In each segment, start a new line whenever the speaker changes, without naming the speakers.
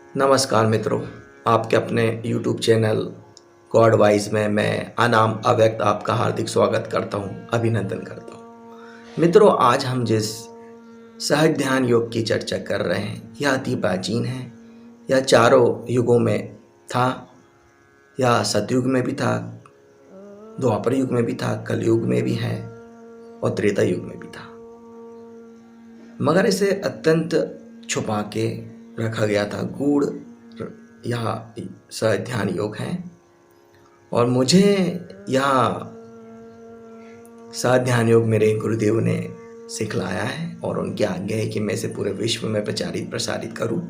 नमस्कार मित्रों, आपके अपने YouTube चैनल गॉड वाइज में मैं अनाम अव्यक्त आपका हार्दिक स्वागत करता हूं, अभिनंदन करता हूं। मित्रों, आज हम जिस सहज ध्यान योग की चर्चा कर रहे हैं यह अति प्राचीन है। यह चारों युगों में था, या सतयुग में भी था, द्वापर युग में भी था, कलयुग में भी है और त्रेता युग में भी था, मगर इसे अत्यंत छुपा के रखा गया था। गूढ़ यह सहज ध्यान योग है और मुझे यह सहज ध्यान योग मेरे गुरुदेव ने सिखलाया है और उनकी आज्ञा है कि मैं इसे पूरे विश्व में प्रचारित प्रसारित करूं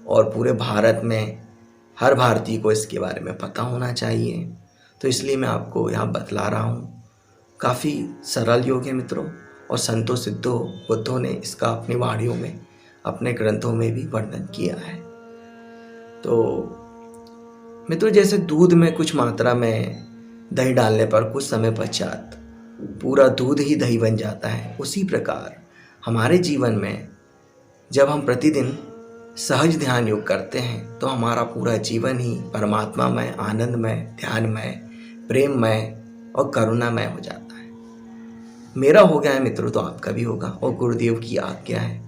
और पूरे भारत में हर भारतीय को इसके बारे में पता होना चाहिए। तो इसलिए मैं आपको यहाँ बतला रहा हूँ। काफ़ी सरल योग है मित्रों, और संतों सिद्धों बुद्धों ने इसका अपनी वाणियों में, अपने ग्रंथों में भी वर्णन किया है। तो मित्रों, जैसे दूध में कुछ मात्रा में दही डालने पर कुछ समय पश्चात पूरा दूध ही दही बन जाता है, उसी प्रकार हमारे जीवन में जब हम प्रतिदिन सहज ध्यान योग करते हैं तो हमारा पूरा जीवन ही परमात्मामय, आनंदमय, ध्यानमय, प्रेममय और करुणामय हो जाता है। मेरा हो गया है मित्रों, तो आपका भी होगा, और गुरुदेव की आज्ञा है,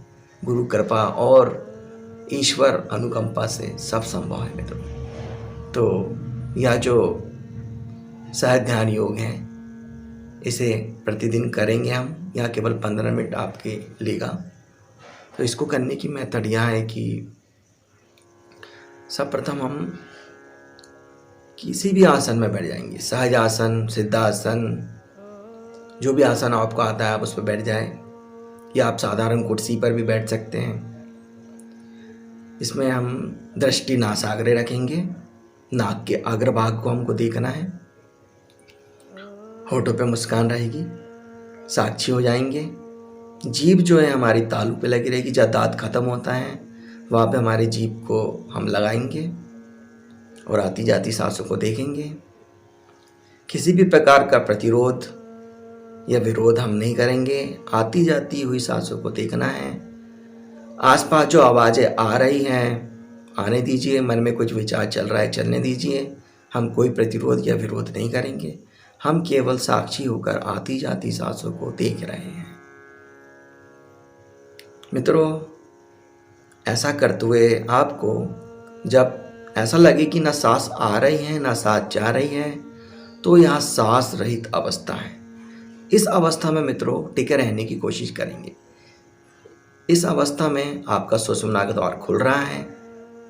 गुरु कृपा और ईश्वर अनुकंपा से सब संभव है मित्रों। तो यह जो सहज ध्यान योग है इसे प्रतिदिन करेंगे हम, या केवल 15 मिनट आपके लेगा। तो इसको करने की मेथड यह है कि सर्वप्रथम हम किसी भी आसन में बैठ जाएंगे। सहज आसन, सिद्धासन, जो भी आसन आपको आता है आप उस पर बैठ जाएं, या आप साधारण कुर्सी पर भी बैठ सकते हैं। इसमें हम दृष्टि नासाग्रे रखेंगे, नाक के अग्रभाग को हमको देखना है, होठों पे मुस्कान रहेगी, साक्षी हो जाएंगे। जीभ जो है हमारी तालू पे लगी रहेगी, जहाँ दांत खत्म होता है वहाँ पे हमारी जीभ को हम लगाएंगे और आती जाती सांसों को देखेंगे। किसी भी प्रकार का प्रतिरोध या विरोध हम नहीं करेंगे, आती जाती हुई सांसों को देखना है। आसपास जो आवाज़ें आ रही हैं आने दीजिए, मन में कुछ विचार चल रहा है चलने दीजिए। हम कोई प्रतिरोध या विरोध नहीं करेंगे, हम केवल साक्षी होकर आती जाती सांसों को देख रहे हैं। मित्रों, ऐसा करते हुए आपको जब ऐसा लगे कि ना सांस आ रही है ना सांस जा रही है, तो यह सांस रहित अवस्था है। इस अवस्था में मित्रों टिके रहने की कोशिश करेंगे। इस अवस्था में आपका सुषुम्ना का द्वार खुल रहा है।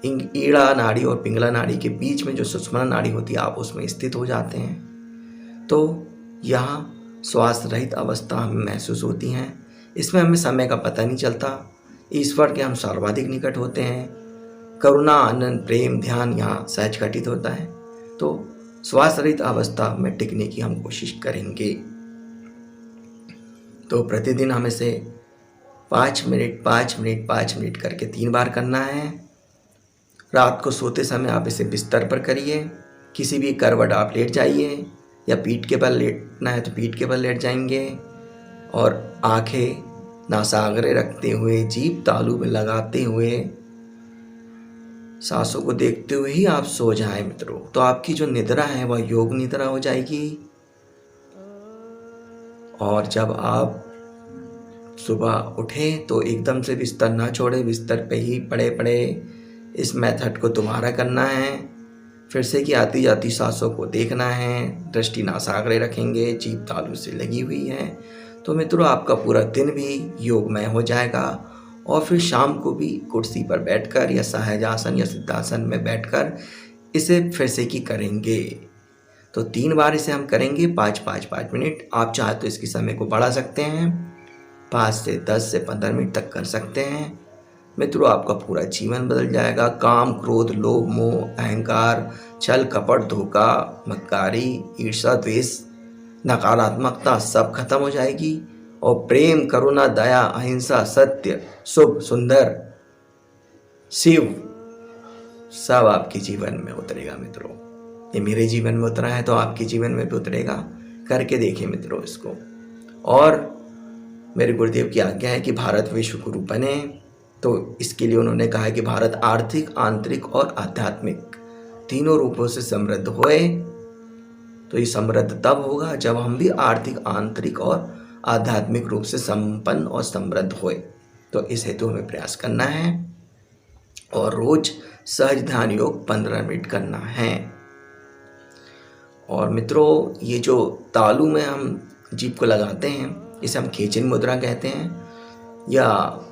ईड़ा नाड़ी और पिंगला नाड़ी के बीच में जो सुषुम्ना नाड़ी होती है, आप उसमें स्थित हो जाते हैं। तो यहाँ श्वास रहित अवस्था हमें महसूस होती है। इसमें हमें समय का पता नहीं चलता, ईश्वर के हम सर्वाधिक निकट होते हैं। करुणा, आनंद, प्रेम, ध्यान यहाँ सहज घटित होता है। तो श्वास रहित अवस्था में टिकने की हम कोशिश करेंगे। तो प्रतिदिन हम इसे 5 मिनट 5 मिनट 5 मिनट करके 3 बार करना है। रात को सोते समय आप इसे बिस्तर पर करिए, किसी भी करवट आप लेट जाइए, या पीठ के बल लेटना है तो पीठ के बल लेट जाएंगे, और आंखें नासाग्रे रखते हुए, जीभ तालू में लगाते हुए, सांसों को देखते हुए ही आप सो जाएं मित्रों। तो आपकी जो निद्रा है वह योग निद्रा हो जाएगी। और जब आप सुबह उठें तो एकदम से बिस्तर ना छोड़े, बिस्तर पे ही पड़े पड़े इस मेथड को दोबारा करना है। फिर से कि आती जाती सांसों को देखना है, दृष्टि नासाग्रे रखेंगे, जीभ तालू से लगी हुई है। तो मित्रों, आपका पूरा दिन भी योगमय हो जाएगा। और फिर शाम को भी कुर्सी पर बैठकर या सहज आसन या सिद्धासन में बैठकर इसे फिर से की करेंगे। तो 3 बार इसे हम करेंगे, 5-5-5 मिनट। आप चाहे तो इसकी समय को बढ़ा सकते हैं, 5 से 10 से 15 मिनट तक कर सकते हैं। मित्रों, आपका पूरा जीवन बदल जाएगा। काम, क्रोध, लोभ, मोह, अहंकार, छल, कपट, धोखा, मक्कारी, ईर्ष्या, द्वेष, नकारात्मकता सब खत्म हो जाएगी। और प्रेम, करुणा, दया, अहिंसा, सत्य, शुभ, सुंदर, शिव सब आपके जीवन में उतरेगा मित्रों। ये मेरे जीवन में उतरा है तो आपके जीवन में भी उतरेगा। करके देखिए मित्रों इसको। और मेरे गुरुदेव की आज्ञा है कि भारत विश्व गुरु बने, तो इसके लिए उन्होंने कहा है कि भारत आर्थिक, आंतरिक और आध्यात्मिक तीनों रूपों से समृद्ध होए। तो ये समृद्ध तब होगा जब हम भी आर्थिक, आंतरिक और आध्यात्मिक रूप से संपन्न और समृद्ध होए। तो इस हेतु हमें प्रयास करना है और रोज सहज ध्यान योग 15 मिनट करना है। और मित्रों, ये जो तालू में हम जीभ को लगाते हैं इसे हम खेचन मुद्रा कहते हैं, या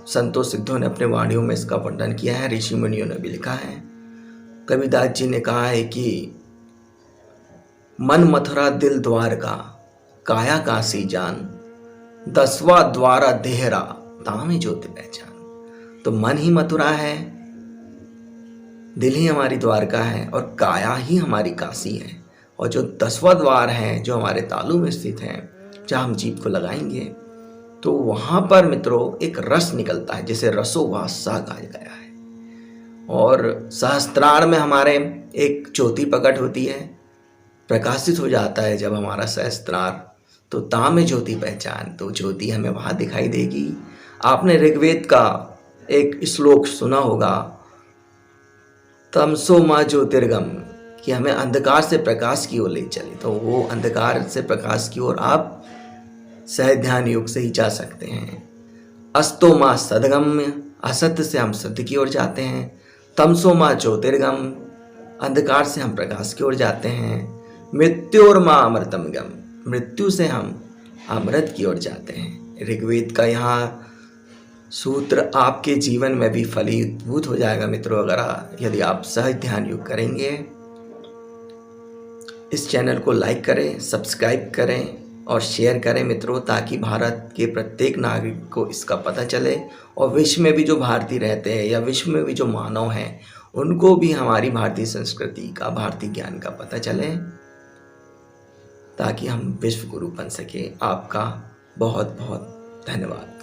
संतों सिद्धों ने अपने वाणियों में इसका वर्णन किया है, ऋषि मुनियों ने भी लिखा है। कबीरदास जी ने कहा है कि मन मथुरा दिल द्वारका, काया काशी जान, 10वां द्वारा देहरा, तामे ज्योति पहचान। तो मन ही मथुरा है, दिल ही हमारी द्वारका है और काया ही हमारी काशी है। और जो 10वां द्वार है जो हमारे तालू में स्थित है, जहाँ हम जीभ को लगाएंगे तो वहाँ पर मित्रों एक रस निकलता है, जिसे रसोवासा कहा गया है। और सहस्त्रार में हमारे एक ज्योति प्रकट होती है, प्रकाशित हो जाता है जब हमारा सहस्त्रार। तो तामे ज्योति पहचान, तो ज्योति हमें वहाँ दिखाई देगी। आपने ऋग्वेद का एक श्लोक सुना होगा, तमसो माँ ज्योतिर्गम, कि हमें अंधकार से प्रकाश की ओर ले चले। तो वो अंधकार से प्रकाश की ओर आप सहज ध्यान योग से ही जा सकते हैं। अस्तो माँ सदगम्य, असत्य से हम सत्य की ओर जाते हैं। तमसो माँ ज्योतिर्गम, अंधकार से हम प्रकाश की ओर जाते हैं। मृत्योर माँ अमृतम गम, मृत्यु से हम अमृत की ओर जाते हैं। ऋग्वेद का यहाँ सूत्र आपके जीवन में भी फलीभूत हो जाएगा मित्रों, अगर यदि आप सहज ध्यान योग करेंगे। इस चैनल को लाइक करें, सब्सक्राइब करें और शेयर करें मित्रों, ताकि भारत के प्रत्येक नागरिक को इसका पता चले और विश्व में भी जो भारतीय रहते हैं या विश्व में भी जो मानव हैं उनको भी हमारी भारतीय संस्कृति का, भारतीय ज्ञान का पता चले, ताकि हम विश्व गुरु बन सके। आपका बहुत बहुत धन्यवाद।